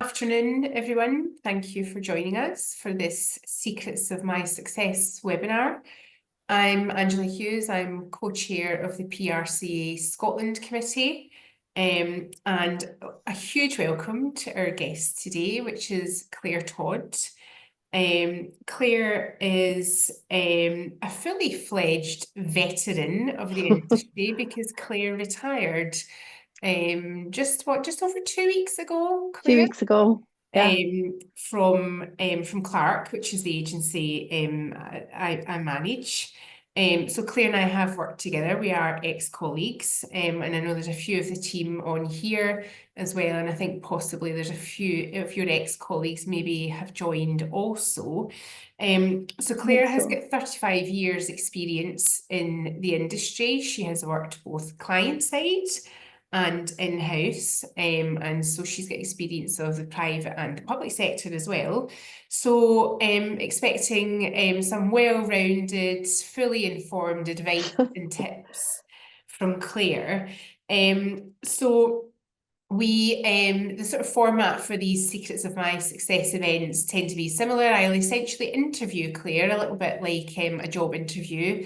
Afternoon, everyone. Thank you for joining us for this Secrets of My Success webinar. I'm Angela Hughes. I'm co-chair of the PRCA Scotland Committee. And a huge welcome to our guest today, which is Clare Todd. Clare is a fully fledged veteran of the industry because Clare retired just over 2 weeks ago, 2 weeks ago. Yeah. From Clark, which is the agency I manage. So Clare and I have worked together. We are ex-colleagues, and I know there's a few of the team on here as well, and I think possibly there's a few of your ex-colleagues maybe have joined also. So Clare has got 35 years experience in the industry. She has worked both client side and in-house, and so she's got experience of the private and the public sector as well. So expecting some well-rounded, fully informed advice and tips from Clare. So the sort of format for these Secrets of My Success events tend to be similar. I'll essentially interview Clare a little bit like a job interview,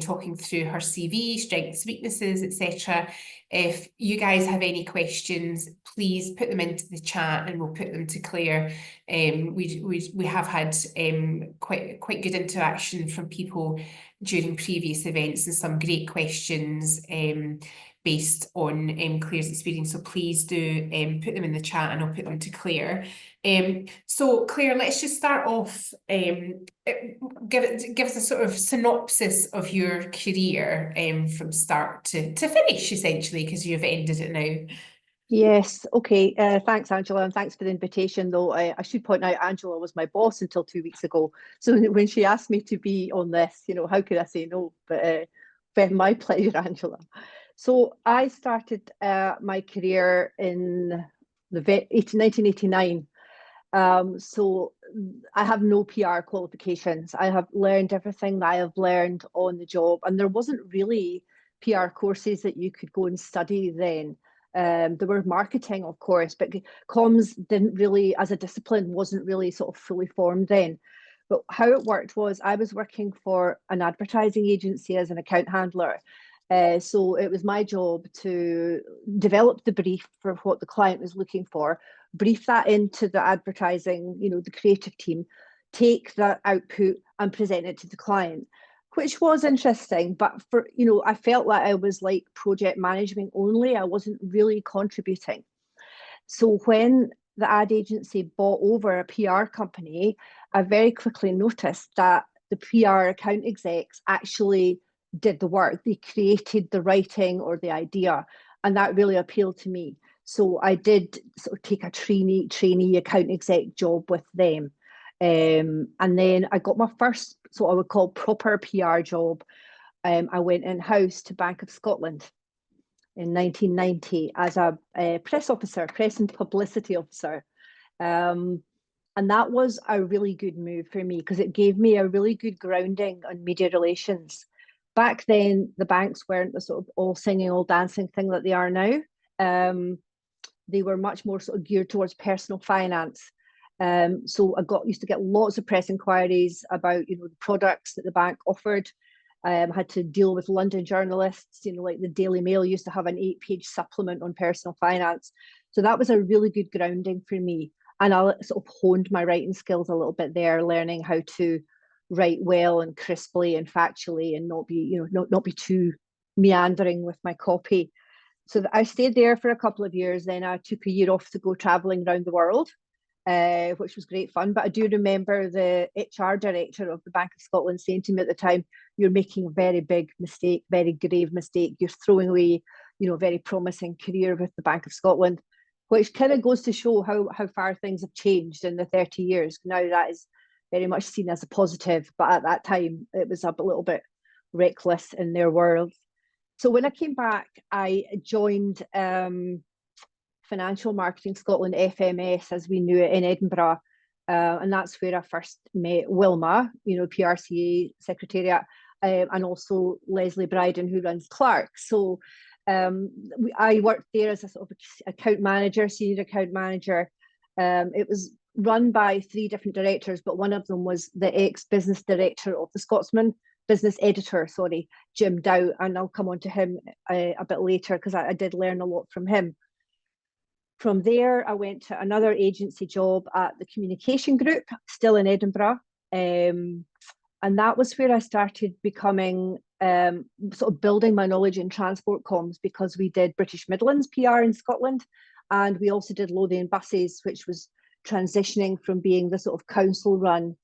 talking through her CV, strengths, weaknesses, etc. If you guys have any questions, please put them into the chat and we'll put them to Clare. We have had quite good interaction from people during previous events and some great questions based on Clare's experience. So please do put them in the chat and I'll put them to Clare. So Clare, let's just start off. Give us a sort of synopsis of your career from start to finish, essentially, because you've ended it now. Yes. Okay. Thanks, Angela, and thanks for the invitation. Though I should point out, Angela was my boss until 2 weeks ago. So when she asked me to be on this, how could I say no? But my pleasure, Angela. So I started my career in 1989. So I have no PR qualifications. I have learned everything that I have learned on the job, and there wasn't really PR courses that you could go and study then. There were marketing, of course, but comms didn't really, as a discipline, wasn't really sort of fully formed then. But how it worked was I was working for an advertising agency as an account handler. So it was my job to develop the brief for what the client was looking for, brief that into the advertising, the creative team, take that output and present it to the client, which was interesting. But I felt like I was like project management only. I wasn't really contributing. So when the ad agency bought over a PR company, I very quickly noticed that the PR account execs actually did the work. They created the writing or the idea, and that really appealed to me. So I did sort of take a trainee account exec job with them. And then I got my first, so I would call proper PR job. I went in-house to Bank of Scotland in 1990 as a press officer, press and publicity officer. And that was a really good move for me because it gave me a really good grounding on media relations. Back then, the banks weren't the sort of all singing, all dancing thing that they are now. They were much more sort of geared towards personal finance. So I used to get lots of press inquiries about, the products that the bank offered. Had to deal with London journalists, like the Daily Mail used to have an 8-page supplement on personal finance. So that was a really good grounding for me. And I sort of honed my writing skills a little bit there, learning how to write well and crisply and factually and not be too meandering with my copy. So I stayed there for a couple of years. Then I took a year off to go traveling around the world, which was great fun. But I do remember the HR director of the Bank of Scotland saying to me at the time, "You're making a very big mistake, very grave mistake. You're throwing away, a very promising career with the Bank of Scotland," which kind of goes to show how far things have changed in the 30 years. Now that is very much seen as a positive, but at that time it was a little bit reckless in their world. So when I came back, I joined Financial Marketing Scotland, FMS, as we knew it, in Edinburgh. And that's where I first met Wilma, PRCA Secretariat, and also Leslie Bryden, who runs Clark. So I worked there as a sort of account manager, senior account manager, It was run by 3 different directors, but one of them was the ex-business director of the Scotsman, business editor, sorry, Jim Dow, and I'll come on to him a bit later because I did learn a lot from him. From there, I went to another agency job at the Communication Group, still in Edinburgh. And that was where I started becoming sort of building my knowledge in transport comms, because we did British Midlands PR in Scotland, and we also did Lothian Buses, which was transitioning from being the sort of council run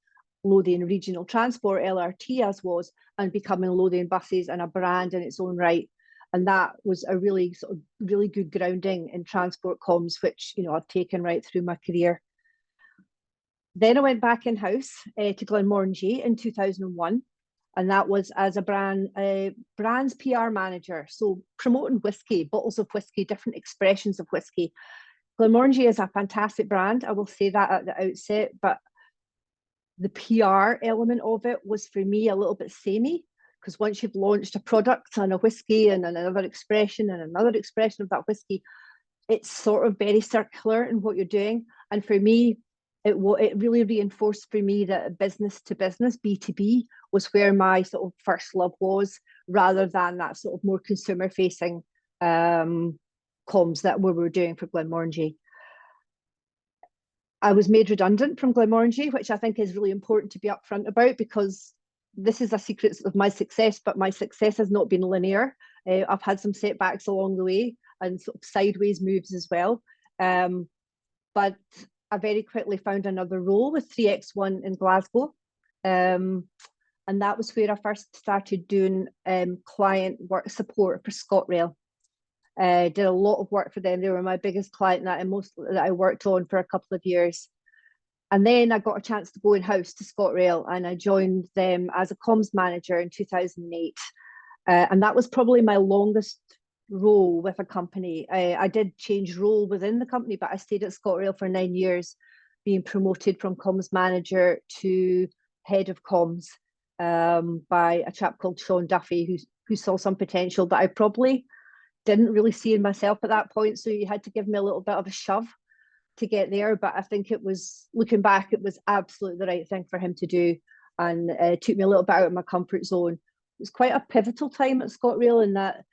Lothian Regional Transport, LRT as was, and becoming Lothian Buses and a brand in its own right. And that was a really sort of really good grounding in transport comms, which, you know, I've taken right through my career. Then I went back in-house to Glenmorangie in 2001, and that was as a brand's PR manager, so promoting whiskey, bottles of whiskey, different expressions of whiskey. Glenmorangie is a fantastic brand, I will say that at the outset, but the PR element of it was for me a little bit samey, because once you've launched a product and a whiskey and another expression and another expression of that whiskey, it's sort of very circular in what you're doing. And for me, it really reinforced for me that business to business, B2B, was where my sort of first love was, rather than that sort of more consumer facing comms that we were doing for Glenmorangie. I was made redundant from Glenmorangie, which I think is really important to be upfront about, because this is a secret of my success, but my success has not been linear. I've had some setbacks along the way and sort of sideways moves as well. But I very quickly found another role with 3X1 in Glasgow. And that was where I first started doing client work support for ScotRail. Did a lot of work for them. They were my biggest client that I worked on for a couple of years. And then I got a chance to go in-house to ScotRail, and I joined them as a comms manager in 2008. And that was probably my longest role with a company. I did change role within the company, but I stayed at ScotRail for 9 years, being promoted from comms manager to head of comms by a chap called Sean Duffy, who saw some potential that I probably didn't really see in myself at that point. So you had to give me a little bit of a shove to get there. But I think it was, looking back, it was absolutely the right thing for him to do, and took me a little bit out of my comfort zone. It was quite a pivotal time at ScotRail in that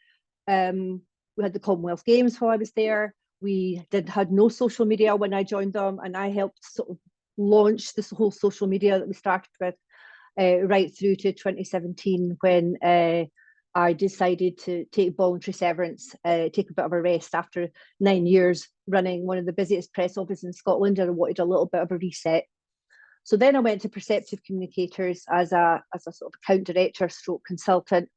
we had the Commonwealth Games while I was there. We had no social media when I joined them, and I helped sort of launch this whole social media that we started with right through to 2017, when I decided to take voluntary severance, take a bit of a rest after 9 years running one of the busiest press offices in Scotland, and I wanted a little bit of a reset. So then I went to Perceptive Communicators as a sort of account director stroke consultant.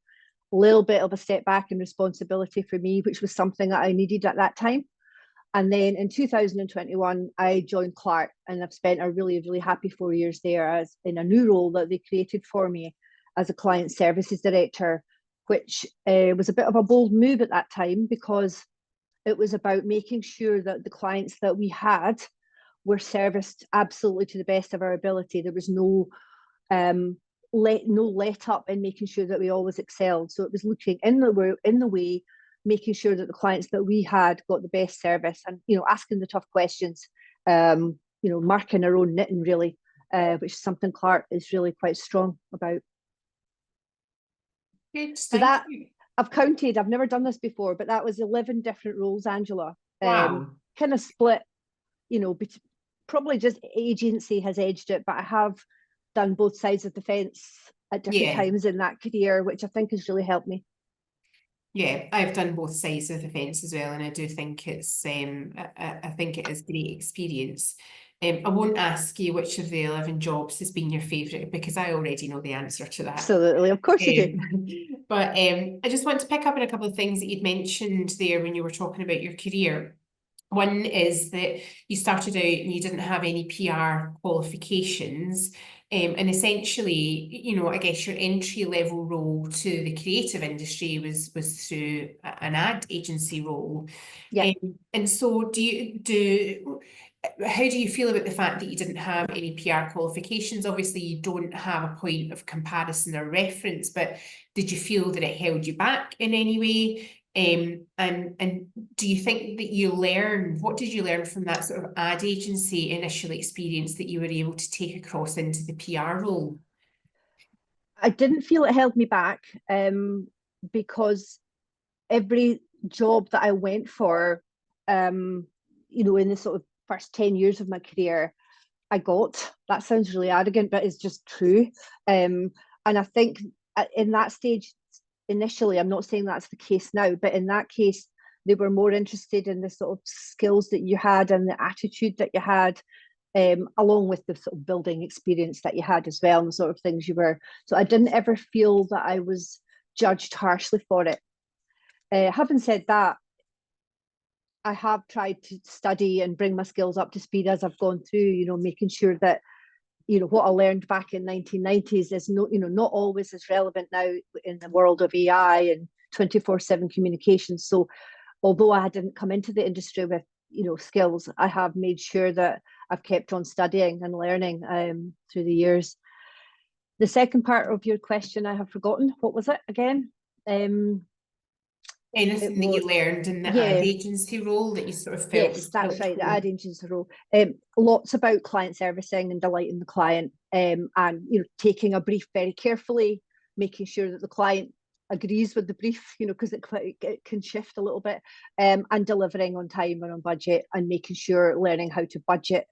A little bit of a step back in responsibility for me, which was something that I needed at that time. And then in 2021, I joined Clark, and I've spent a really, really happy 4 years there as in a new role that they created for me as a client services director, which was a bit of a bold move at that time, because it was about making sure that the clients that we had were serviced absolutely to the best of our ability. There was no let up in making sure that we always excelled. So it was looking in the way, making sure that the clients that we had got the best service, and, you know, asking the tough questions, you know, marking our own knitting really, which is something Clark is really quite strong about. Good, so that you. I've counted, I've never done this before, but that was 11 different roles, Angela. Wow. Kind of split, you know, probably just agency has edged it, but I have done both sides of the fence at different times in that career, which I think has really helped me. Yeah, I've done both sides of the fence as well, and I do think it's I think it is great experience. I won't ask you which of the 11 jobs has been your favourite, because I already know the answer to that. Absolutely, of course you do. But I just want to pick up on a couple of things that you'd mentioned there when you were talking about your career. One is that you started out and you didn't have any PR qualifications. And essentially, you know, I guess your entry level role to the creative industry was through an ad agency role. Yeah. And so how do you feel about the fact that you didn't have any PR qualifications? Obviously, you don't have a point of comparison or reference, but did you feel that it held you back in any way? And do you think that what did you learn from that sort of ad agency initial experience that you were able to take across into the PR role? I didn't feel it held me back, because every job that I went for, in the sort of first 10 years of my career, I got. That sounds really arrogant, but it's just true. And I think in that stage, initially, I'm not saying that's the case now, but in that case, they were more interested in the sort of skills that you had and the attitude that you had, along with the sort of building experience that you had as well, and the sort of things you were. So I didn't ever feel that I was judged harshly for it. Having said that, I have tried to study and bring my skills up to speed as I've gone through, making sure that, what I learned back in 1990s is not always as relevant now in the world of AI and 24/7 communications. So although I didn't come into the industry with, skills, I have made sure that I've kept on studying and learning through the years. The second part of your question, I have forgotten. What was it again? Anything that you learned in the ad Yeah, agency role that you sort of felt yes, was that's right. The ad helpful? agency role. Lots about client servicing and delighting the client, and taking a brief very carefully, making sure that the client agrees with the brief, because it can shift a little bit, and delivering on time and on budget, and making sure learning how to budget.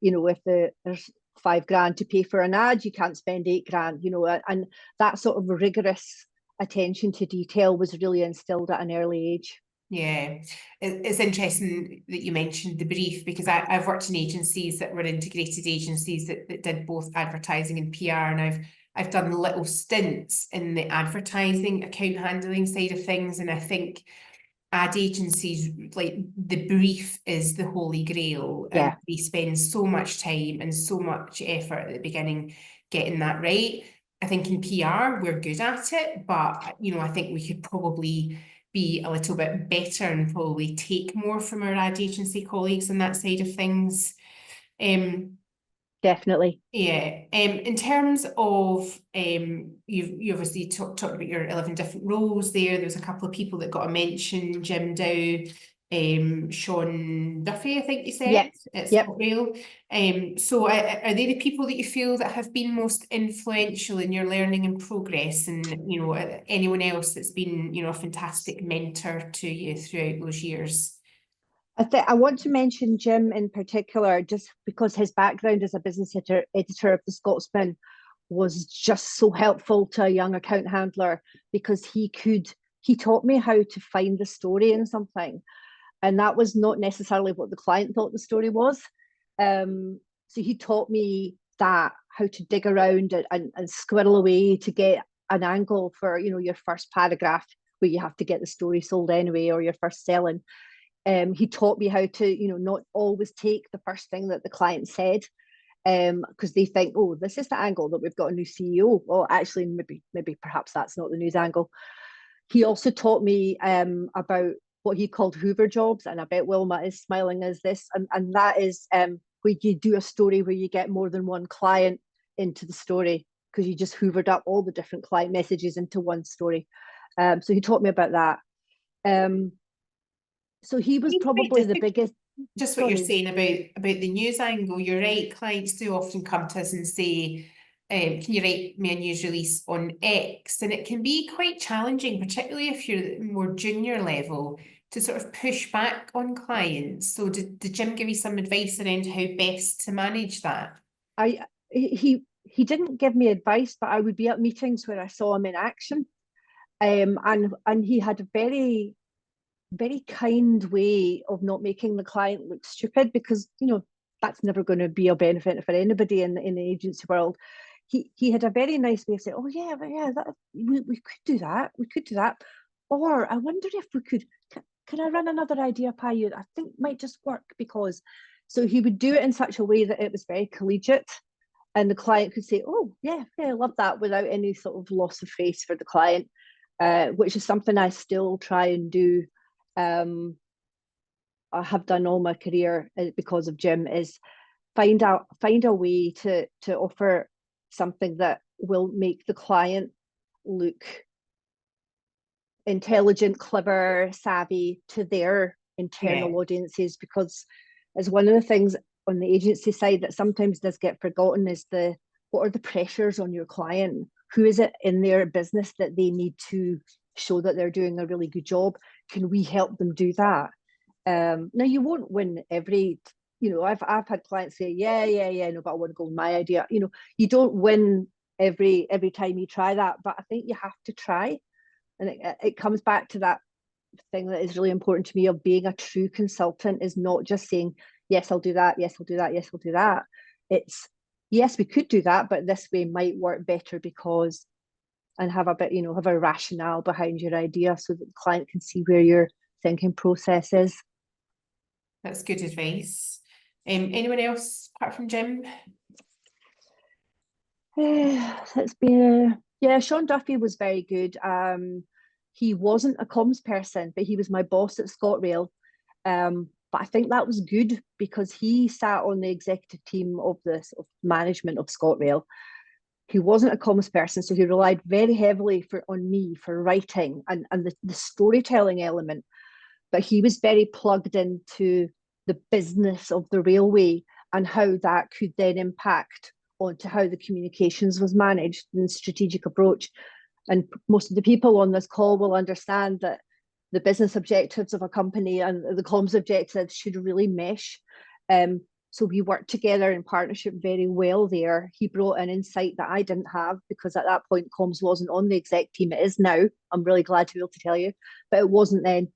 If there's £5,000 to pay for an ad, you can't spend £8,000. And that sort of rigorous attention to detail was really instilled at an early age. Yeah, it's interesting that you mentioned the brief, because I've worked in agencies that were integrated agencies that did both advertising and PR, and I've done little stints in the advertising account handling side of things, and I think ad agencies, like, the brief is the holy grail, and Yeah, we spend so much time and so much effort at the beginning getting that right. I think in PR we're good at it, but I think we could probably be a little bit better and probably take more from our ad agency colleagues on that side of things. definitely. Yeah, in terms of you obviously talked about your 11 different roles there. There's a couple of people that got a mention: Jim Dow, Sean Duffy, I think you said, Yeah, at yep. ScotRail. So are they the people that you feel that have been most influential in your learning and progress, and anyone else that's been a fantastic mentor to you throughout those years? I want to mention Jim in particular, just because his background as a business editor of the Scotsman was just so helpful to a young account handler, because he taught me how to find the story in something, and that was not necessarily what the client thought the story was. So he taught me that, how to dig around and squirrel away to get an angle for your first paragraph, where you have to get the story sold anyway, or your first selling. He taught me how to not always take the first thing that the client said, because they think, oh, this is the angle that we've got a new CEO. Well, actually, maybe perhaps that's not the news angle. He also taught me about what he called Hoover jobs, and I bet Wilma is smiling as this, and that is where you do a story where you get more than one client into the story, because you just hoovered up all the different client messages into one story. So he taught me about that. So he was Been quite probably the difficult. biggest. Just what you're Sorry. saying about the news angle, you're right. Clients do often come to us and say, can you write me a news release on X? And it can be quite challenging, particularly if you're more junior level, to sort of push back on clients. So did Jim give you some advice around how best to manage that? I he didn't give me advice, but I would be at meetings where I saw him in action, and he had a very kind way of not making the client look stupid, because that's never going to be a benefit for anybody in the agency world. He had a very nice way of saying, oh yeah, but yeah, we could do that, or I wonder if we could I run another idea by you that I think might just work, because. So he would do it in such a way that it was very collegiate, and the client could say, oh yeah, I love that, without any sort of loss of face for the client, which is something I still try and do. I have done all my career because of Jim, is find a way to offer something that will make the client look intelligent, clever, savvy to their internal Yeah. audiences, because as one of the things on the agency side that sometimes does get forgotten is the what are the pressures on your client? Who is it in their business that they need to show that they're doing a really good job? Can we help them do that? Now you won't win every, I've had clients say, yeah, no, but I want to go with my idea. You don't win every time you try that, but I think you have to try. And it comes back to that thing that is really important to me of being a true consultant is not just saying, yes, I'll do that, yes, I'll do that, yes, I'll do that. It's, yes, we could do that, but this way might work better because, and have a bit, have a rationale behind your idea so that the client can see where your thinking process is. That's good advice. Anyone else apart from Jim? It's been yeah, Sean Duffy was very good. He wasn't a comms person, but he was my boss at ScotRail. But I think that was good because he sat on the executive team of the sort of management of ScotRail. He wasn't a comms person, so he relied very heavily on me for writing and the storytelling element. But he was very plugged into the business of the railway and how that could then impact onto how the communications was managed and strategic approach. And most of the people on this call will understand that the business objectives of a company and the comms objectives should really mesh. So we worked together in partnership very well there. He brought an insight that I didn't have because at that point comms wasn't on the exec team. It is now. I'm really glad to be able to tell you, but it wasn't then.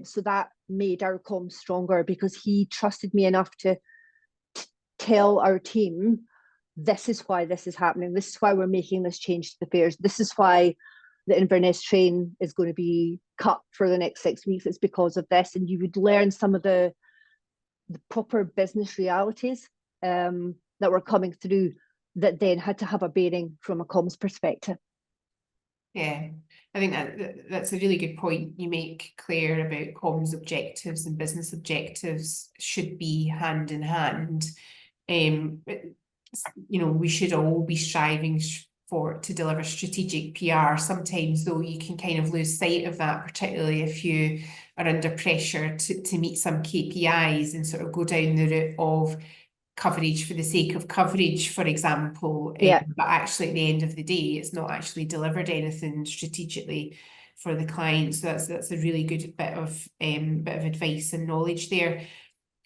So that made our comms stronger because he trusted me enough to tell our team, this is why this is happening. This is why we're making this change to the fares. This is why the Inverness train is going to be cut for the next 6 weeks. It's because of this. And you would learn some of the proper business realities that were coming through that then had to have a bearing from a comms perspective. Yeah, I think that's a really good point you make, Claire, about comms objectives and business objectives should be hand in hand. We should all be striving to deliver strategic PR. Sometimes, though, you can kind of lose sight of that, particularly if you are under pressure to meet some KPIs and sort of go down the route of coverage for the sake of coverage, for example. Yeah. But actually, at the end of the day, it's not actually delivered anything strategically for the client. So that's a really good bit of advice and knowledge there.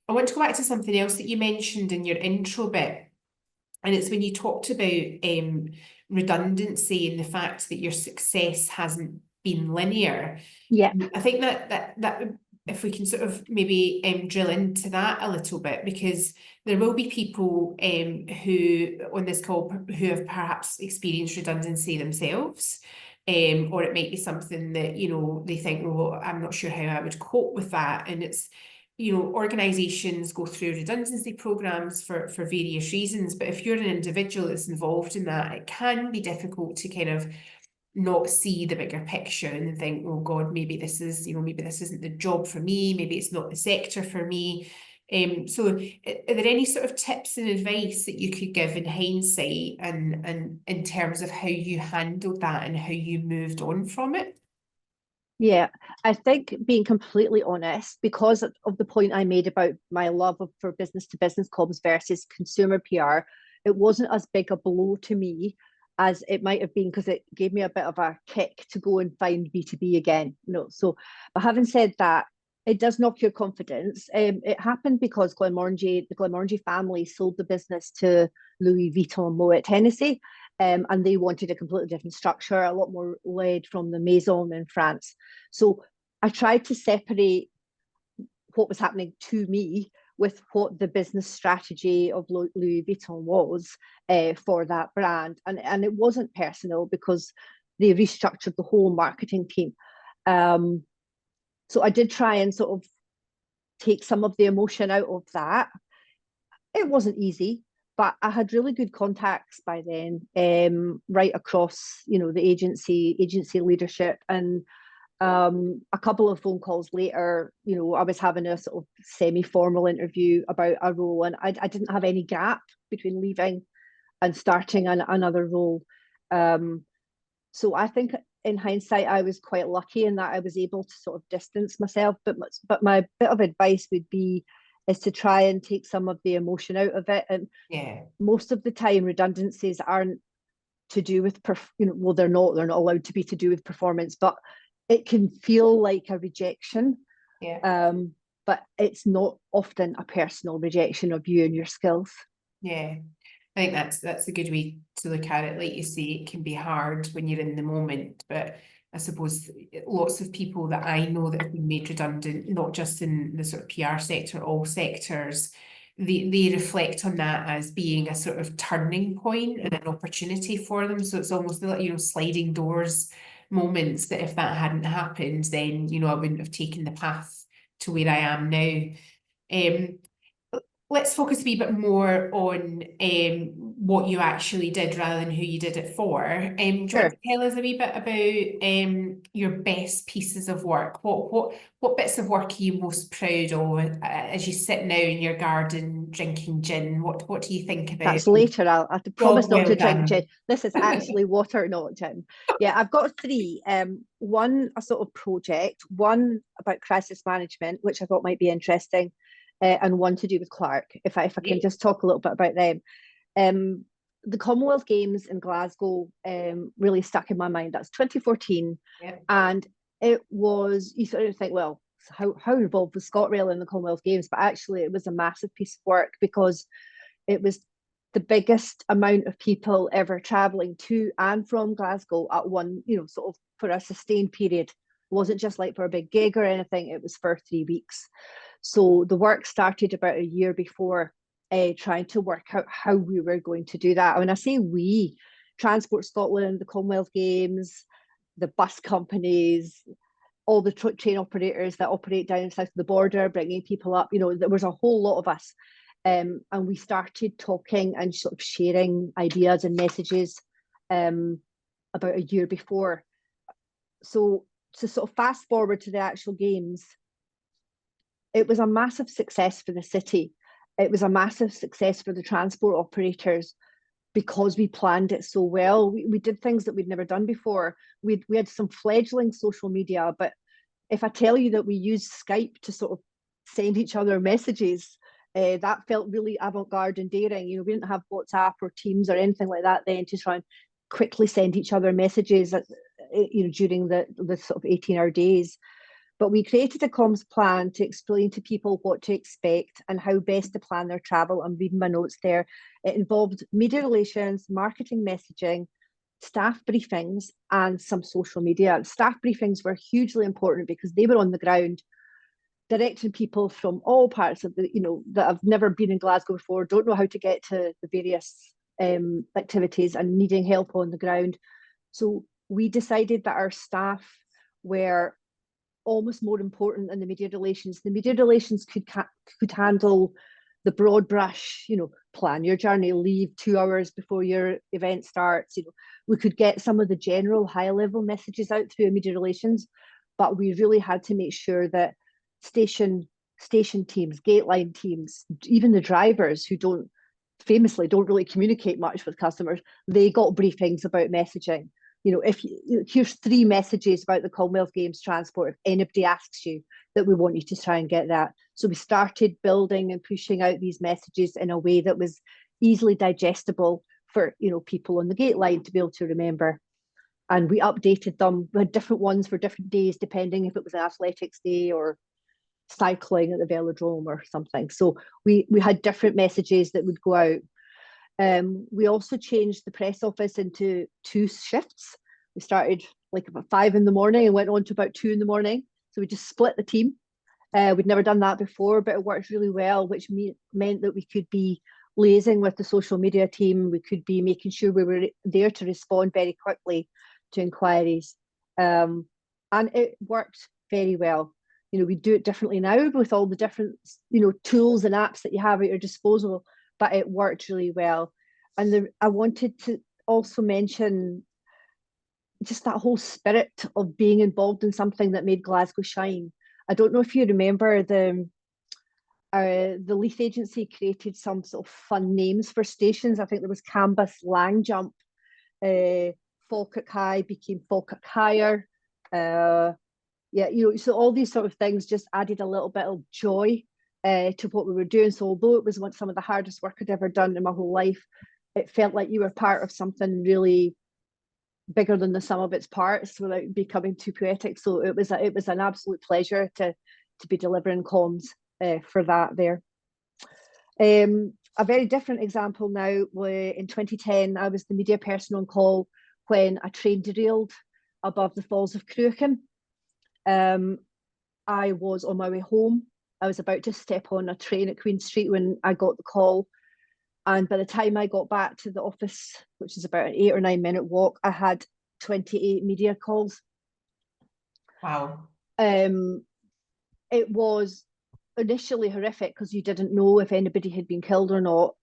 I want to go back to something else that you mentioned in your intro bit. And it's when you talked about redundancy and the fact that your success hasn't been linear. Yeah. I think that if we can sort of maybe drill into that a little bit, because there will be people who on this call who have perhaps experienced redundancy themselves. Or it might be something that, they think, well, I'm not sure how I would cope with that. And it's, organizations go through redundancy programs for various reasons. But if you're an individual that's involved in that, it can be difficult to kind of not see the bigger picture and think, oh God, maybe this isn't the job for me, maybe it's not the sector for me. So are there any sort of tips and advice that you could give in hindsight and in terms of how you handled that and how you moved on from it? Yeah, I think being completely honest, because of the point I made about my love for business to business comms versus consumer PR, it wasn't as big a blow to me as it might have been because it gave me a bit of a kick to go and find B2B again. So, but having said that, it does knock your confidence. It happened because the Glenmorangie family sold the business to Louis Vuitton Moet Hennessy. And they wanted a completely different structure, a lot more led from the Maison in France. So I tried to separate what was happening to me with what the business strategy of Louis Vuitton was for that brand. And it wasn't personal because they restructured the whole marketing team. So I did try and sort of take some of the emotion out of that. It wasn't easy, but I had really good contacts by then, right across, the agency leadership. And a couple of phone calls later, I was having a sort of semi-formal interview about a role, and I didn't have any gap between leaving and starting another role. So I think in hindsight, I was quite lucky in that I was able to sort of distance myself. But my bit of advice would be is to try and take some of the emotion out of it. And Yeah. most of the time, redundancies aren't to do with well, they're not allowed to be to do with performance, but it can feel like a rejection. Yeah. But it's not often a personal rejection of you and your skills. Yeah. I think that's a good way to look at it. Like you say, it can be hard when you're in the moment, but I suppose lots of people that I know that have been made redundant, not just in the sort of PR sector, all sectors, they reflect on that as being a sort of turning point and an opportunity for them. So it's almost like, sliding doors moments that if that hadn't happened, then, I wouldn't have taken the path to where I am now. Let's focus a wee bit more on what you actually did rather than who you did it for. Do you want to tell us a wee bit about your best pieces of work? What bits of work are you most proud of as you sit now in your garden drinking gin? What do you think about? That's later. I have to promise not to drink done. gin. This is actually water, not gin. Yeah, I've got three. One, a sort of project, one about crisis management, which I thought might be interesting, and one to do with Clark, if I can just talk a little bit about them. The Commonwealth Games in Glasgow really stuck in my mind. That's 2014. Yeah. And it was, you sort of think, well, how involved was ScotRail in the Commonwealth Games? But actually, it was a massive piece of work because it was the biggest amount of people ever traveling to and from Glasgow at one, sort of for a sustained period. It wasn't just like for a big gig or anything, it was for 3 weeks. So the work started about a year before, trying to work out how we were going to do that. When I say we, Transport Scotland, the Commonwealth Games, the bus companies, all the train operators that operate down south of the border, bringing people up, there was a whole lot of us. And we started talking and sort of sharing ideas and messages about a year before. So to sort of fast forward to the actual games, it was a massive success for the city. It was a massive success for the transport operators because we planned it so well. We did things that we'd never done before. We had some fledgling social media, but if I tell you that we used Skype to sort of send each other messages, that felt really avant-garde and daring. We didn't have WhatsApp or Teams or anything like that then to try and quickly send each other messages during the sort of 18-hour days. But we created a comms plan to explain to people what to expect and how best to plan their travel. I'm reading my notes there. It involved media relations, marketing messaging, staff briefings, and some social media. Staff briefings were hugely important because they were on the ground directing people from all parts of that have never been in Glasgow before, don't know how to get to the various activities and needing help on the ground. So we decided that our staff were almost more important than the media relations. The media relations could handle the broad brush, plan your journey, leave 2 hours before your event starts. We could get some of the general high level messages out through media relations, but we really had to make sure that station teams, gate line teams, even the drivers who famously don't really communicate much with customers, they got briefings about messaging. Here's 3 messages about the Commonwealth Games transport. If anybody asks you, that we want you to try and get that. So we started building and pushing out these messages in a way that was easily digestible for people on the gate line to be able to remember. And we updated them. We had different ones for different days, depending if it was an athletics day or cycling at the velodrome or something. So we had different messages that would go out. We also changed the press office into 2 shifts. We started like about 5 in the morning and went on to about 2 in the morning. So we just split the team. We'd never done that before, but it worked really well, which meant that we could be liaising with the social media team. We could be making sure we were there to respond very quickly to inquiries. And it worked very well. We do it differently now with all the different, tools and apps that you have at your disposal, but it worked really well. And I wanted to also mention just that whole spirit of being involved in something that made Glasgow shine. I don't know if you remember the Leith agency created some sort of fun names for stations. I think there was Canvas Lang Jump, Falkirk High became Falkirk Higher. Yeah, so all these sort of things just added a little bit of joy to what we were doing. So although it was some of the hardest work I'd ever done in my whole life, it felt like you were part of something really bigger than the sum of its parts without becoming too poetic. So it was an absolute pleasure to be delivering comms for that there. A very different example now, in 2010, I was the media person on call when a train derailed above the Falls of Cruachan. I was on my way home. I was about to step on a train at Queen Street when I got the call. And by the time I got back to the office, which is about an 8 or 9 minute walk, I had 28 media calls. Wow. It was initially horrific because you didn't know if anybody had been killed or not.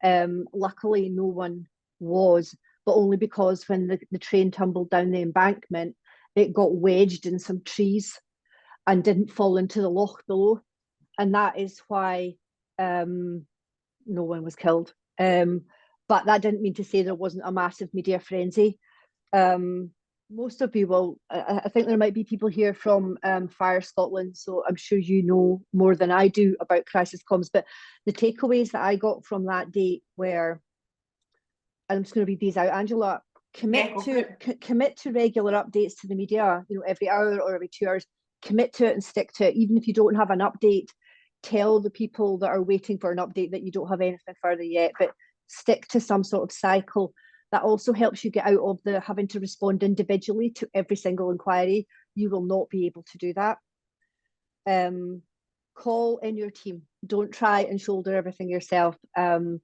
Luckily, no one was, but only because when the train tumbled down the embankment, it got wedged in some trees and didn't fall into the loch below. And that is why no one was killed. But that didn't mean to say there wasn't a massive media frenzy. Most of you will, I think there might be people here from Fire Scotland, so I'm sure you know more than I do about crisis comms, but the takeaways that I got from that date were, and I'm just going to read these out, Angela, commit to regular updates to the media, every hour or every 2 hours, commit to it and stick to it. Even if you don't have an update, tell the people that are waiting for an update that you don't have anything further yet, but stick to some sort of cycle. That also helps you get out of the having to respond individually to every single inquiry. You will not be able to do that. Call in your team. Don't try and shoulder everything yourself. When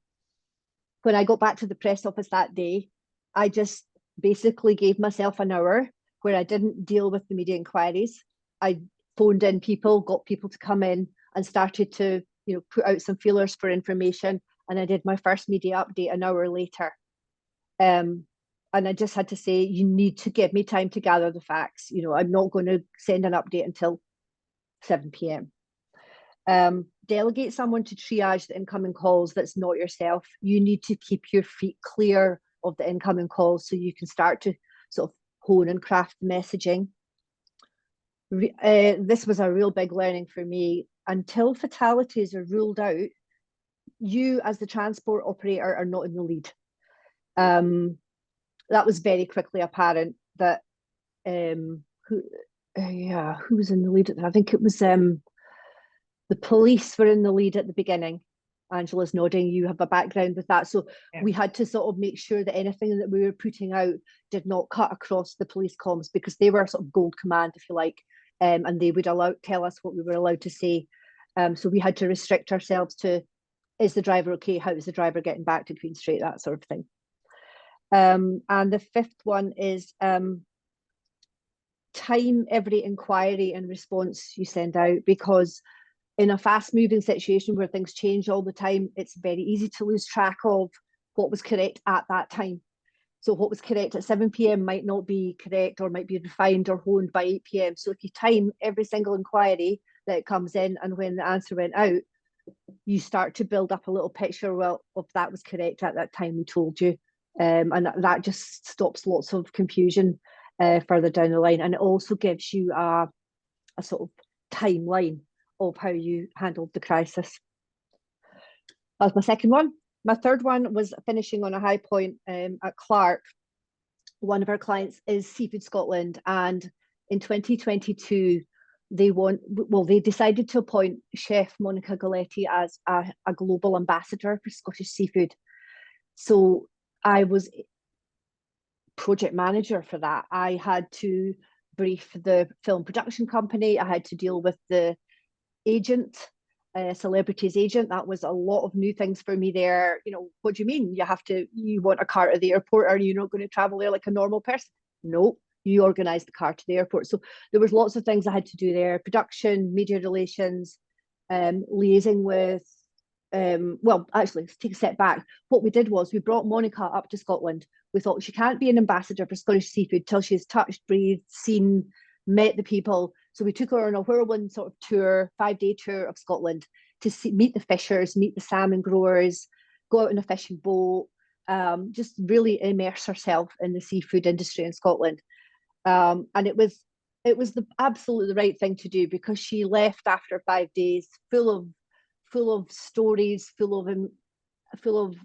I got back to the press office that day, I just basically gave myself an hour where I didn't deal with the media inquiries. I phoned in people, got people to come in and started to put out some feelers for information. And I did my first media update an hour later. And I just had to say, you need to give me time to gather the facts. I'm not going to send an update until 7 p.m. Delegate someone to triage the incoming calls that's not yourself. You need to keep your feet clear of the incoming calls so you can start to sort of hone and craft the messaging. This was a real big learning for me. Until fatalities are ruled out, you as the transport operator are not in the lead. That was very quickly apparent that who was in the lead at that? I think it was the police were in the lead at the beginning. Angela's nodding, you have a background with that. So yeah, we had to sort of make sure that anything that we were putting out did not cut across the police comms, because they were sort of gold command, if you like, and they would tell us what we were allowed to say. So we had to restrict ourselves to, is the driver okay? How is the driver getting back to Queen Street? That sort of thing. And the fifth one is time every inquiry and response you send out, because in a fast-moving situation where things change all the time, it's very easy to lose track of what was correct at that time. So what was correct at 7 p.m. might not be correct, or might be refined or honed by 8 p.m. So if you time every single inquiry that comes in and when the answer went out, you start to build up a little picture, well, of that was correct at that time we told you. And that just stops lots of confusion further down the line. And it also gives you a sort of timeline of how you handled the crisis. That was my second one. My third one was finishing on a high point at Clark. One of our clients is Seafood Scotland, and in 2022, they decided to appoint Chef Monica Galletti as a global ambassador for Scottish seafood. So I was project manager for that. I had to brief the film production company. I had to deal with the agent, celebrities agent. That was a lot of new things for me there. What do you mean you want a car to the airport? Are you not going to travel there like a normal person? No, you organize the car to the airport. So there was lots of things I had to do there: production, media relations, liaising with well, actually, let's take a step back. What we did was we brought Monica up to Scotland. We thought she can't be an ambassador for Scottish seafood till she's touched, breathed, seen, met the people. So we took her on a whirlwind sort of tour, 5-day tour of Scotland to meet the fishers, meet the salmon growers, go out in a fishing boat, just really immerse herself in the seafood industry in Scotland. And it was the absolutely the right thing to do, because she left after 5 days full of stories, full of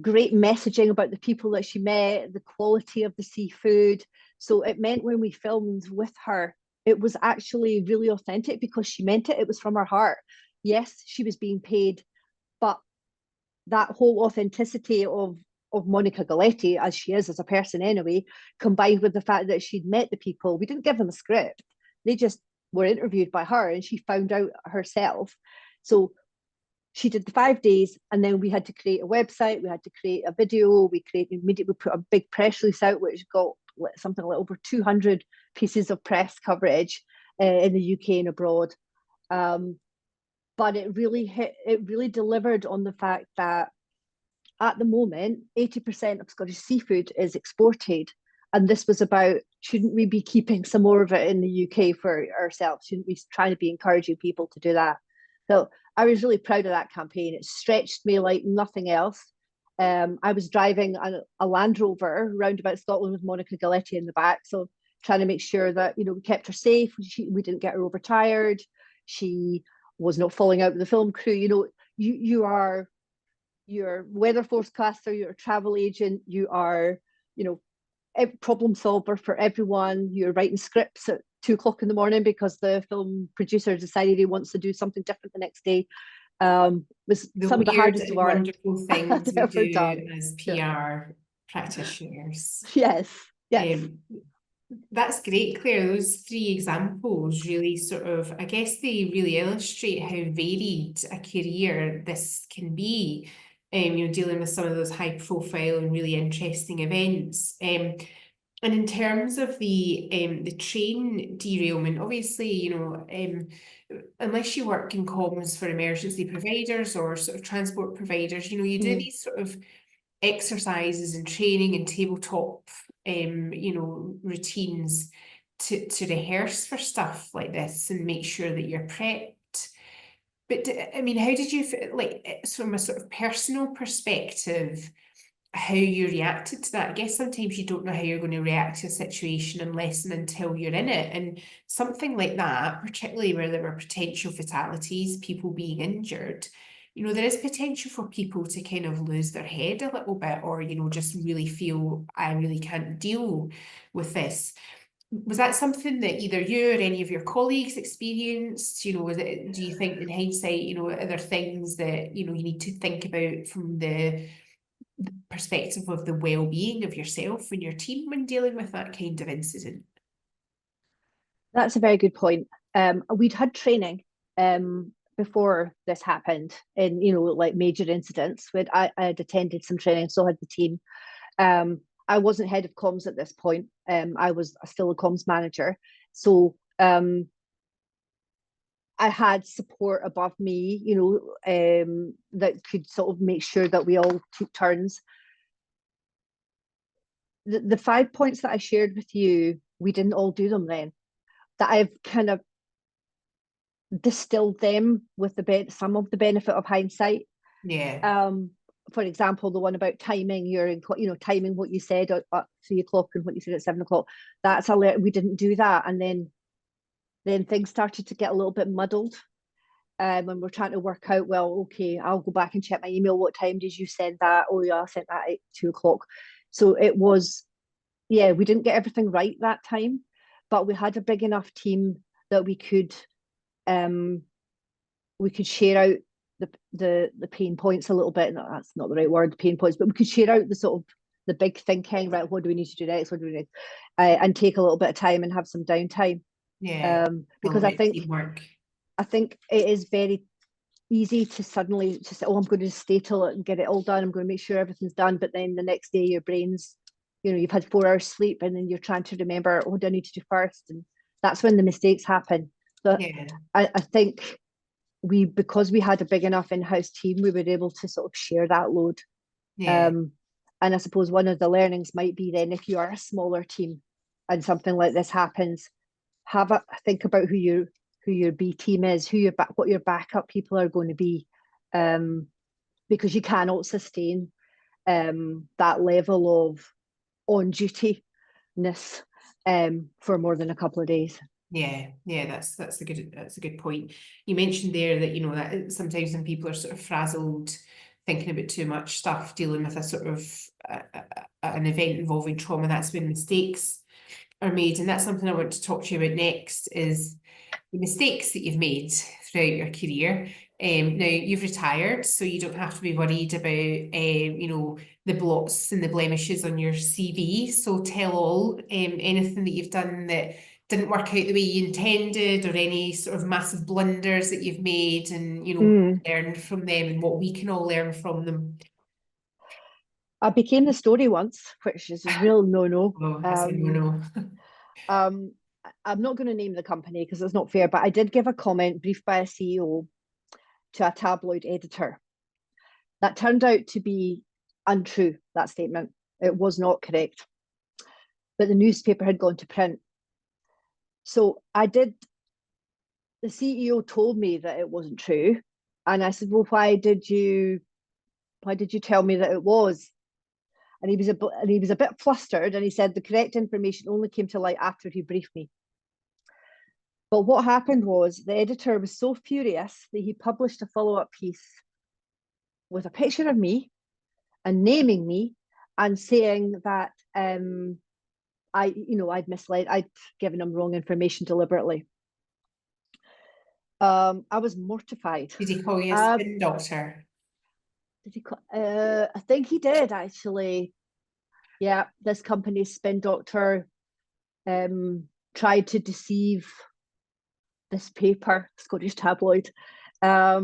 great messaging about the people that she met, the quality of the seafood. So it meant when we filmed with her, it was actually really authentic, because she meant it. It was from her heart. Yes, she was being paid, but that whole authenticity of Monica Galletti, as she is as a person anyway, combined with the fact that she'd met the people, we didn't give them a script. They just were interviewed by her, and she found out herself. So she did the 5 days, and then we had to create a website, we had to create a video, we put a big press release out, which got something like over 200 pieces of press coverage in the UK and abroad. But it really delivered on the fact that at the moment 80% of Scottish seafood is exported, and this was about, shouldn't we be keeping some more of it in the UK for ourselves? Shouldn't we try to be encouraging people to do that? So I was really proud of that campaign. It stretched me like nothing else. I was driving a Land Rover round about Scotland with Monica Galletti in the back, so trying to make sure that we kept her safe. We didn't get her overtired. She was not falling out with the film crew. You're weather forecaster, you're a travel agent, you are a problem solver for everyone. You're writing scripts at 2 o'clock in the morning because the film producer decided he wants to do something different the next day. Was The some of the weird hardest and work wonderful things I've we ever do done. as Yeah. PR practitioners. Yes. That's great, Claire. Those three examples really sort of, I guess they really illustrate how varied a career this can be. Dealing with some of those high profile and really interesting events. And in terms of the train derailment, obviously, unless you work in comms for emergency providers or sort of transport providers, you do these sort of exercises and training and tabletop routines to rehearse for stuff like this and make sure that you're prepped. But I mean, how did you feel, like, from a sort of personal perspective, how you reacted to that? I guess sometimes you don't know how you're going to react to a situation unless and until you're in it. And something like that, particularly where there were potential fatalities, people being injured, there is potential for people to kind of lose their head a little bit, or, just really feel, I really can't deal with this. Was that something that either you or any of your colleagues experienced? Do you think in hindsight, are there things that, you need to think about from the perspective of the well-being of yourself and your team when dealing with that kind of incident? That's a very good point. We'd had training before this happened in, like major incidents. I had attended some training, so had the team. I wasn't head of comms at this point. I was still a comms manager. So I had support above me, that could sort of make sure that we all took turns. The 5 points that I shared with you, we didn't all do them then. That I've kind of distilled them with some of the benefit of hindsight. Yeah. For example, the one about timing, timing what you said at 3 o'clock and what you said at 7 o'clock. That's we didn't do that, and then things started to get a little bit muddled. When we're trying to work out, well, okay, I'll go back and check my email. What time did you send that? Oh yeah, I sent that at 2 o'clock. So it was, yeah, we didn't get everything right that time, but we had a big enough team that we could share out the pain points a little bit. No, that's not the right word, pain points, but we could share out the sort of the big thinking, right? What do we need to do next? What do we need? And take a little bit of time and have some downtime. Yeah. Because I think it is very easy to suddenly just say, oh, I'm going to stay till it and get it all done. I'm going to make sure everything's done. But then the next day, your brain's, you've had 4 hours sleep, and then you're trying to remember, what do I need to do first? And that's when the mistakes happen. So yeah. I think because we had a big enough in-house team, we were able to sort of share that load. Yeah. And I suppose one of the learnings might be then, if you are a smaller team and something like this happens, think about who your B team is, what your backup people are going to be. because you cannot sustain that level of on duty-ness for more than a couple of days. Yeah, that's a good point. You mentioned there that, you know, that sometimes when people are sort of frazzled, thinking about too much stuff, dealing with a sort of an event involving trauma, that's when mistakes are made. And that's something I want to talk to you about next, is the mistakes that you've made throughout your career. Now you've retired, so you don't have to be worried about you know, the blots and the blemishes on your CV. So tell all, anything that you've done that didn't work out the way you intended, or any sort of massive blunders that you've made, and, you know, learned from them, and what we can all learn from them. I became the story once, which is a real no-no. Oh, that's a no-no. I'm not going to name the company because it's not fair, but I did give a comment briefed by a CEO to a tabloid editor. That turned out to be untrue, that statement. It was not correct. But the newspaper had gone to print. So the CEO told me that it wasn't true. And I said, well, why did you tell me that it was? And he was a bit flustered, and he said the correct information only came to light after he briefed me. But what happened was the editor was so furious that he published a follow-up piece with a picture of me and naming me and saying that I'd misled, I'd given him wrong information deliberately. I was mortified. Did he call you a spin doctor? Did he call, I think he did, actually. Yeah, this company's spin doctor tried to deceive this paper, Scottish tabloid. But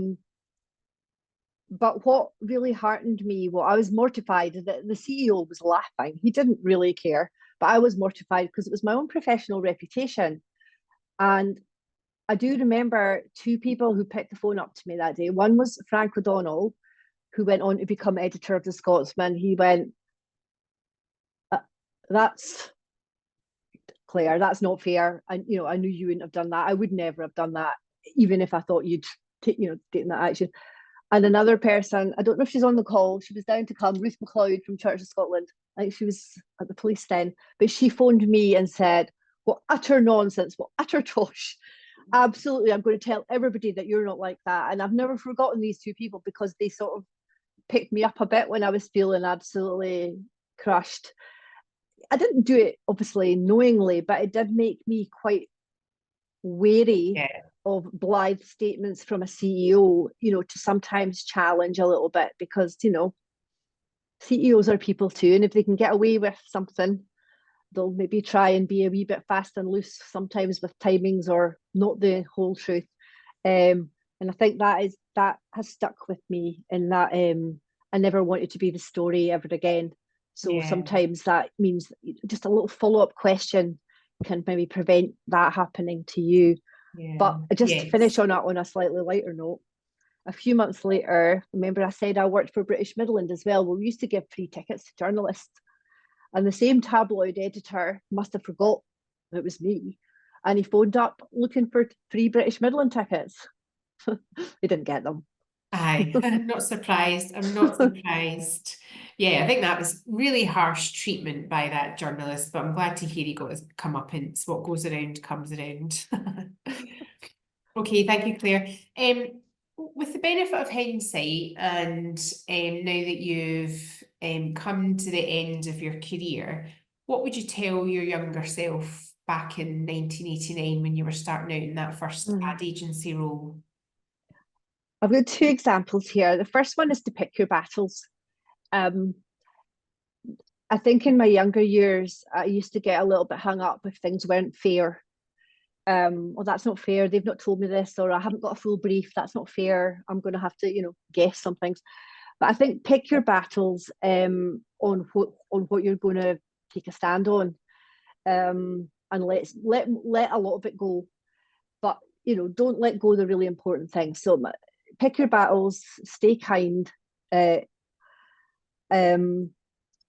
what really heartened me, well, I was mortified that the CEO was laughing. He didn't really care, but I was mortified because it was my own professional reputation. And I do remember two people who picked the phone up to me that day. One was Frank O'Donnell, who went on to become editor of the Scotsman. He went, that's Clare, that's not fair. And, you know, I knew you wouldn't have done that. I would never have done that, even if I thought you'd taken that action. And another person, I don't know if she's on the call, she was down to come, Ruth MacLeod from Church of Scotland. I think she was at the police then, but she phoned me and said, what utter nonsense, what utter tosh. Absolutely, I'm going to tell everybody that you're not like that. And I've never forgotten these two people because they sort of picked me up a bit when I was feeling absolutely crushed. I didn't do it obviously knowingly, but it did make me quite wary of blithe statements from a CEO, you know, to sometimes challenge a little bit, because, you know, CEOs are people too, and if they can get away with something, they'll maybe try and be a wee bit fast and loose sometimes with timings or not the whole truth. And I think that has stuck with me, in that I never wanted to be the story ever again. So sometimes that means just a little follow-up question can maybe prevent that happening to you. But just to finish on a slightly lighter note, a few months later, remember I said I worked for British Midland as well. Well, we used to give free tickets to journalists, and the same tabloid editor must have forgot it was me, and he phoned up looking for free British Midland tickets. He didn't get them. Aye, I'm not surprised. I'm not surprised. Yeah, I think that was really harsh treatment by that journalist, but I'm glad to hear he got his comeuppance. What goes around comes around. Okay, thank you, Clare. With the benefit of hindsight, and now that you've come to the end of your career, what would you tell your younger self back in 1989 when you were starting out in that first ad agency role? I've got two examples here. The first one is to pick your battles. I think in my younger years, I used to get a little bit hung up if things weren't fair. Well, that's not fair. They've not told me this, or I haven't got a full brief. That's not fair. I'm going to have to, you know, guess some things. But I think pick your battles on what you're going to take a stand on, and let a lot of it go. But, you know, don't let go of the really important things. So pick your battles, stay kind, and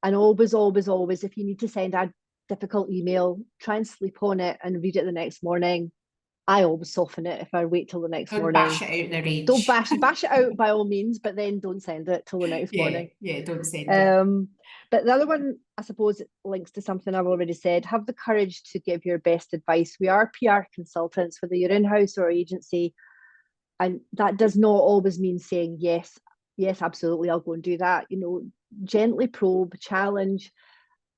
always, if you need to send a difficult email, try and sleep on it and read it the next morning. I always soften it if I wait till the next Don't morning. bash it out in a Don't rage. bash it out by all means, but then don't send it till the next Yeah, morning. yeah, don't send it. But the other one, I suppose, links to something I've already said. Have the courage to give your best advice. We are PR consultants, whether you're in-house or agency, and that does not always mean saying yes, yes, absolutely, I'll go and do that. Gently probe, challenge,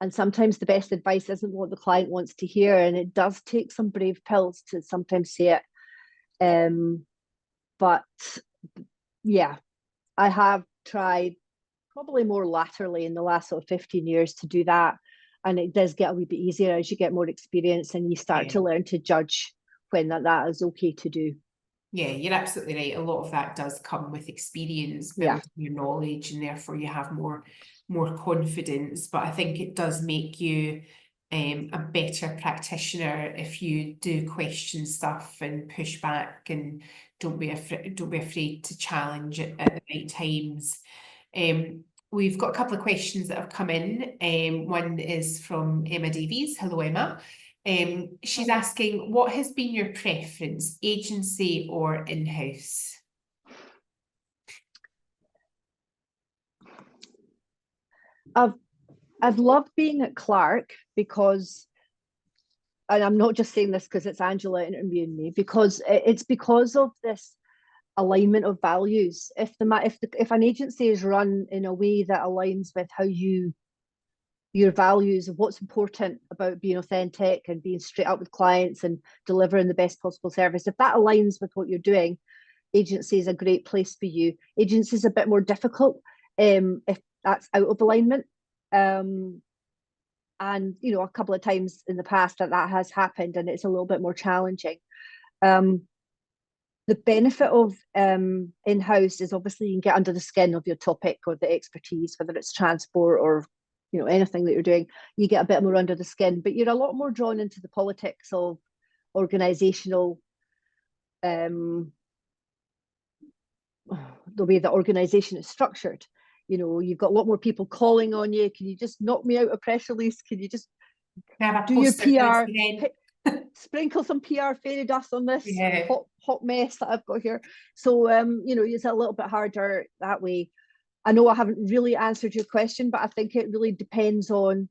and sometimes the best advice isn't what the client wants to hear, and it does take some brave pills to sometimes say it. But yeah, I have tried probably more laterally in the last sort of 15 years to do that. And it does get a wee bit easier as you get more experience and you start to learn to judge when that is okay to do. Yeah, you're absolutely right. A lot of that does come with experience, building your knowledge, and therefore you have more confidence. But I think it does make you a better practitioner if you do question stuff and push back, and don't be afraid to challenge it at the right times. We've got a couple of questions that have come in. One is from Emma Davies. Hello, Emma. She's asking, what has been your preference, agency or in-house? I've loved being at Clark because, and I'm not just saying this because it's Angela interviewing me, because it's because of this alignment of values. If an agency is run in a way that aligns with how your values of what's important about being authentic and being straight up with clients and delivering the best possible service, if that aligns with what you're doing, agency is a great place for you. Agency is a bit more difficult if that's out of alignment. And a couple of times in the past that has happened, and it's a little bit more challenging. The benefit of in-house is obviously you can get under the skin of your topic or the expertise, whether it's transport or anything that you're doing. You get a bit more under the skin, but you're a lot more drawn into the politics of organizational, the way the organization is structured. You've got a lot more people calling on you. Can you just knock me out a press release? Can you just do your PR? Sprinkle some PR fairy dust on this hot mess that I've got here. So it's a little bit harder that way. I know I haven't really answered your question, but I think it really depends on,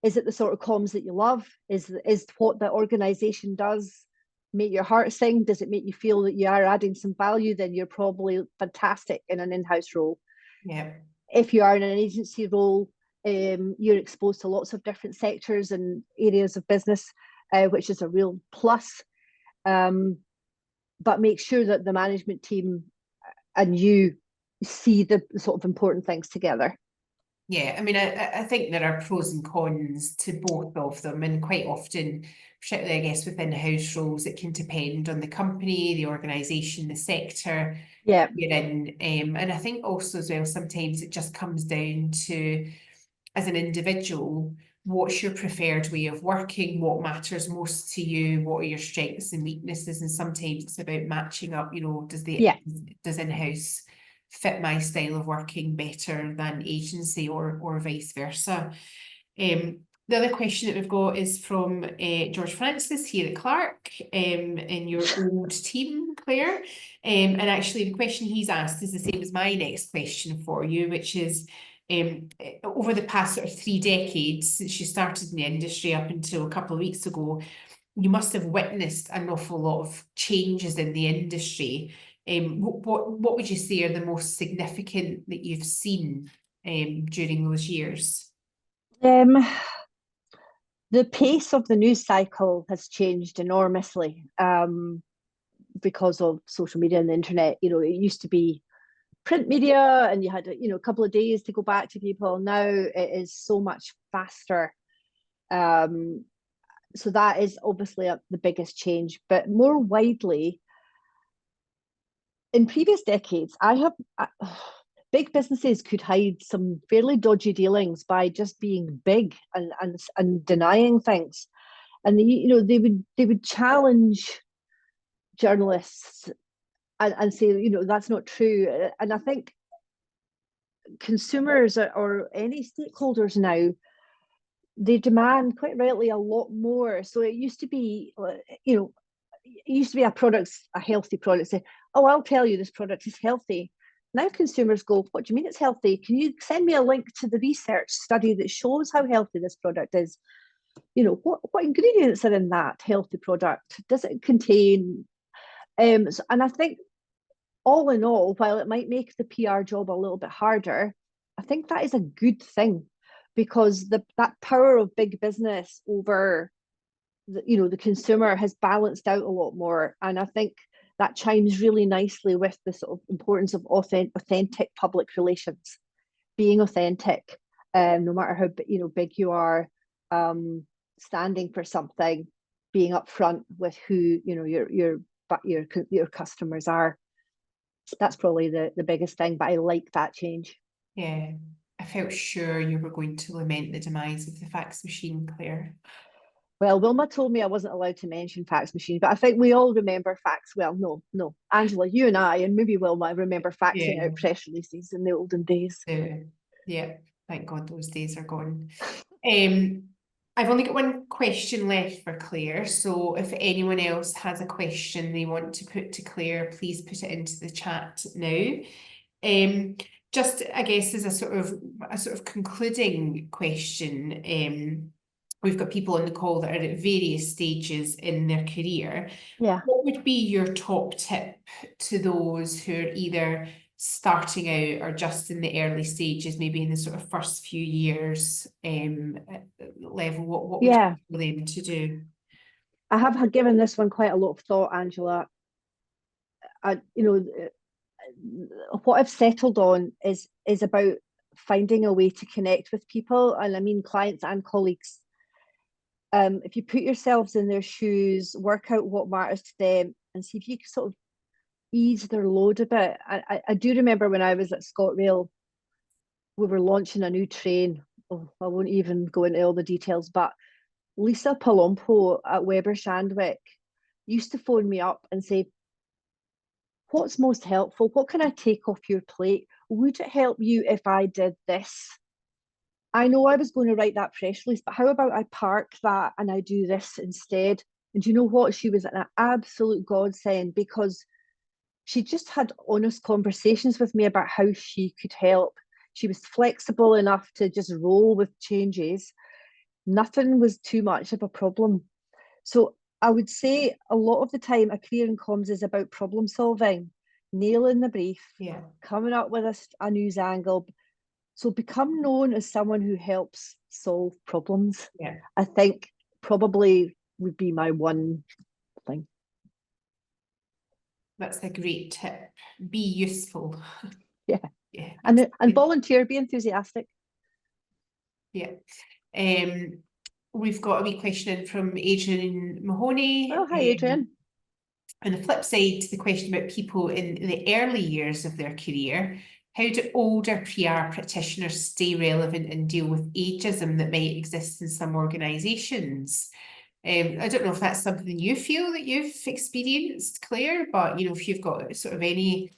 is it the sort of comms that you love? Is what the organization does make your heart sing? Does it make you feel that you are adding some value? Then you're probably fantastic in an in-house role. Yeah. If you are in an agency role, you're exposed to lots of different sectors and areas of business, which is a real plus. But make sure that the management team and you see the sort of important things together. Yeah, I mean, I think there are pros and cons to both of them, and quite often, particularly I guess within house roles, it can depend on the company, the organisation, the sector you're in. And I think also as well, sometimes it just comes down to, as an individual, what's your preferred way of working, what matters most to you, what are your strengths and weaknesses, and sometimes it's about matching up, does in-house fit my style of working better than agency or vice versa. The other question that we've got is from George Francis here at Clark, in your old team, Claire. And actually the question he's asked is the same as my next question for you, which is, over the past sort of 3 decades since you started in the industry up until a couple of weeks ago, you must have witnessed an awful lot of changes in the industry. What would you say are the most significant that you've seen during those years? The pace of the news cycle has changed enormously because of social media and the internet. It used to be print media and you had a couple of days to go back to people. Now it is so much faster. So that is obviously the biggest change, but more widely, in previous decades, big businesses could hide some fairly dodgy dealings by just being big and denying things, and they would challenge journalists and say that's not true. And I think consumers or any stakeholders now, they demand quite rightly a lot more. So it used to be used to be a healthy product. Say, oh, I'll tell you this product is healthy. Now consumers go, what do you mean it's healthy? Can you send me a link to the research study that shows how healthy this product is? What ingredients are in that healthy product? Does it contain? And I think all in all, while it might make the PR job a little bit harder, I think that is a good thing, because that power of big business over the consumer has balanced out a lot more. And I think that chimes really nicely with the sort of importance of authentic public relations, being authentic, no matter how big you are, standing for something, being upfront with who your customers are. That's probably the biggest thing, but I like that change. Yeah, I felt sure you were going to lament the demise of the fax machine, Claire. Well, Wilma told me I wasn't allowed to mention fax machines, but I think we all remember fax. Well, no, Angela, you and I, and maybe Wilma, remember faxing out press releases in the olden days. Yeah, thank God those days are gone. I've only got one question left for Claire, so if anyone else has a question they want to put to Claire, please put it into the chat now. Just, I guess, as a sort of concluding question, we've got people on the call that are at various stages in their career. Yeah. What would be your top tip to those who are either starting out or just in the early stages, maybe in the sort of first few years level? What would you tell them to do? I have given this one quite a lot of thought, Angela. What I've settled on is about finding a way to connect with people, and I mean clients and colleagues. If you put yourselves in their shoes, work out what matters to them, and see if you can sort of ease their load a bit. I do remember when I was at ScotRail, we were launching a new train. Oh, I won't even go into all the details, but Lisa Palompo at Weber Shandwick used to phone me up and say, what's most helpful? What can I take off your plate? Would it help you if I did this? I know I was going to write that press release, but how about I park that and I do this instead? And you know what? She was an absolute godsend, because she just had honest conversations with me about how she could help. She was flexible enough to just roll with changes. Nothing was too much of a problem. So I would say a lot of the time, a career in comms is about problem solving, nailing the brief, coming up with a news angle. So become known as someone who helps solve problems. I think probably would be my one thing. That's a great tip. Be useful. Yeah. And volunteer, be enthusiastic. Yeah. We've got a wee question in from Adrian Mahoney. Oh, hi, Adrian. On the flip side to the question about people in the early years of their career, how do older PR practitioners stay relevant and deal with ageism that might exist in some organisations? I don't know if that's something you feel that you've experienced, Claire, but if you've got sort of any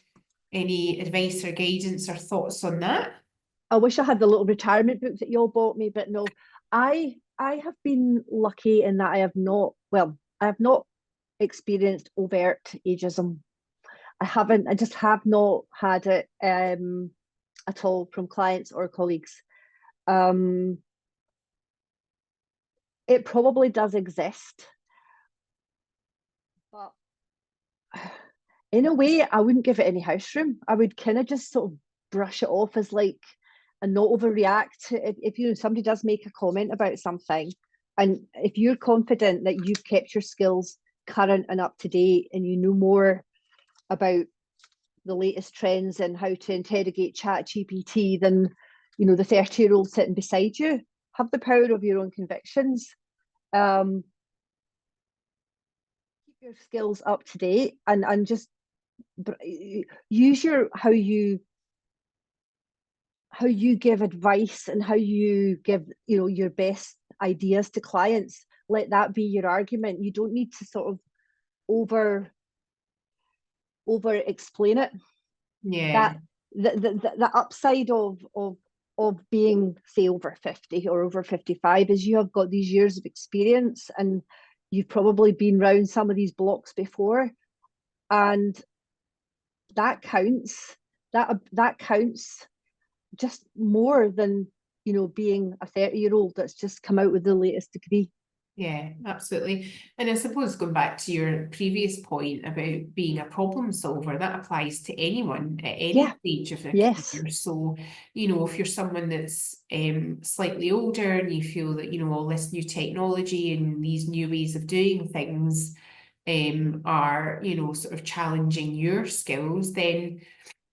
advice or guidance or thoughts on that. I wish I had the little retirement book that you all bought me, but no, I have been lucky in that I have not experienced overt ageism. I just have not had it at all from clients or colleagues. It probably does exist, but in a way, I wouldn't give it any house room. I would kind of just sort of brush it off as like, and not overreact. If somebody does make a comment about something, and if you're confident that you've kept your skills current and up to date, and you know more about the latest trends and how to interrogate ChatGPT than the 30-year-old sitting beside you, have the power of your own convictions. Keep your skills up to date, and just use how you give advice and how you give your best ideas to clients. Let that be your argument. You don't need to sort of over explain it. That the upside of being, say, over 50 or over 55 is you have got these years of experience, and you've probably been round some of these blocks before, and that counts. That counts just more than, you know, being a 30-year-old that's just come out with the latest degree. Yeah, absolutely. And I suppose going back to your previous point about being a problem solver, that applies to anyone at any Yeah. stage of their Yes. career. So, you know, if you're someone that's slightly older and you feel that, you know, all this new technology and these new ways of doing things are, you know, sort of challenging your skills, then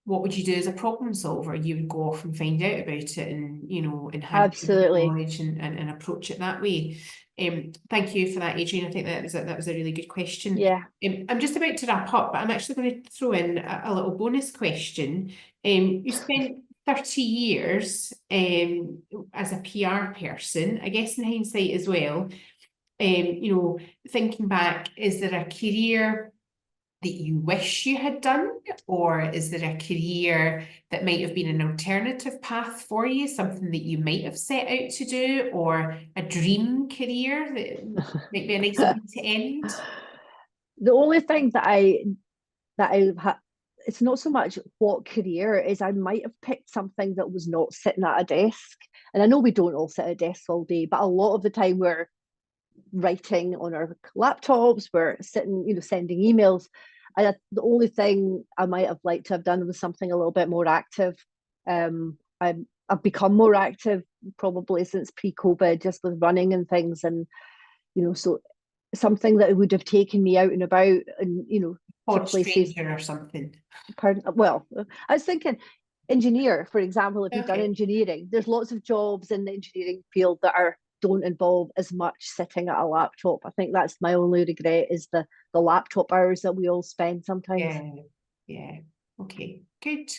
what would you do as a problem solver? You would go off and find out about it and, you know, enhance your Absolutely. knowledge and approach it that way. Thank you for that, Adrian. I think that was a really good question. Yeah. I'm just about to wrap up, but I'm actually going to throw in a little bonus question. You spent 30 years as a PR person, I guess in hindsight as well. You know, thinking back, is there a career that you wish you had done, or is there a career that might have been an alternative path for you, something that you might have set out to do, or a dream career that might be a nice way to end? The only thing that it's not so much what career is. I might have picked something that was not sitting at a desk. And I know we don't all sit at desks all day, but a lot of the time we're writing on our laptops, we're sitting, you know, sending emails. The only thing I might have liked to have done was something a little bit more active. I've become more active probably since pre-COVID, just with running and things, and you know, so something that would have taken me out and about, and you know, to Odd places. stranger or something. Well, I was thinking engineer, for example. If you've done Okay. engineering, there's lots of jobs in the engineering field that don't involve as much sitting at a laptop. I think that's my only regret, is the laptop hours that we all spend sometimes. Yeah, yeah. Okay, good.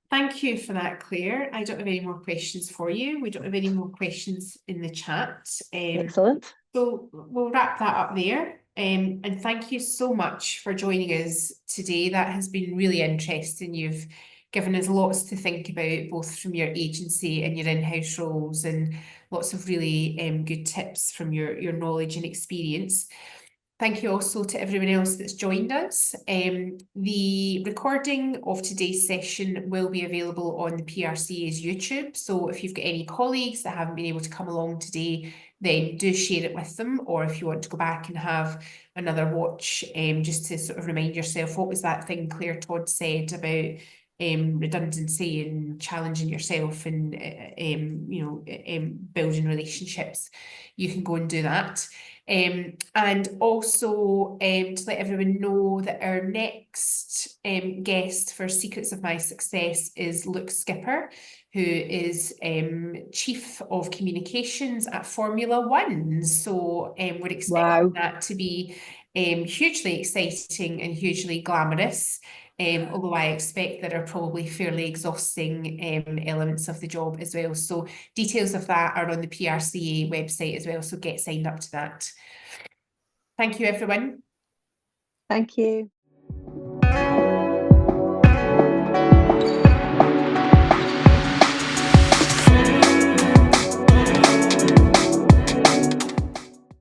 Thank you for that, Claire. I don't have any more questions for you. We don't have any more questions in the chat. Excellent. So we'll wrap that up there. And thank you so much for joining us today. That has been really interesting. You've given us lots to think about, both from your agency and your in-house roles, and lots of really good tips from your knowledge and experience. Thank you also to everyone else that's joined us. The recording of today's session will be available on the PRCA's YouTube. So if you've got any colleagues that haven't been able to come along today, then do share it with them. Or if you want to go back and have another watch, just to sort of remind yourself, what was that thing Clare Todd said about redundancy and challenging yourself and you know, building relationships. You can go and do that. And also to let everyone know that our next guest for Secrets of My Success is Luke Skipper, who is Chief of Communications at Formula One. So we're expecting that to be hugely exciting and hugely glamorous. Although I expect there are probably fairly exhausting elements of the job as well. So details of that are on the PRCA website as well, so get signed up to that. Thank you, everyone. Thank you.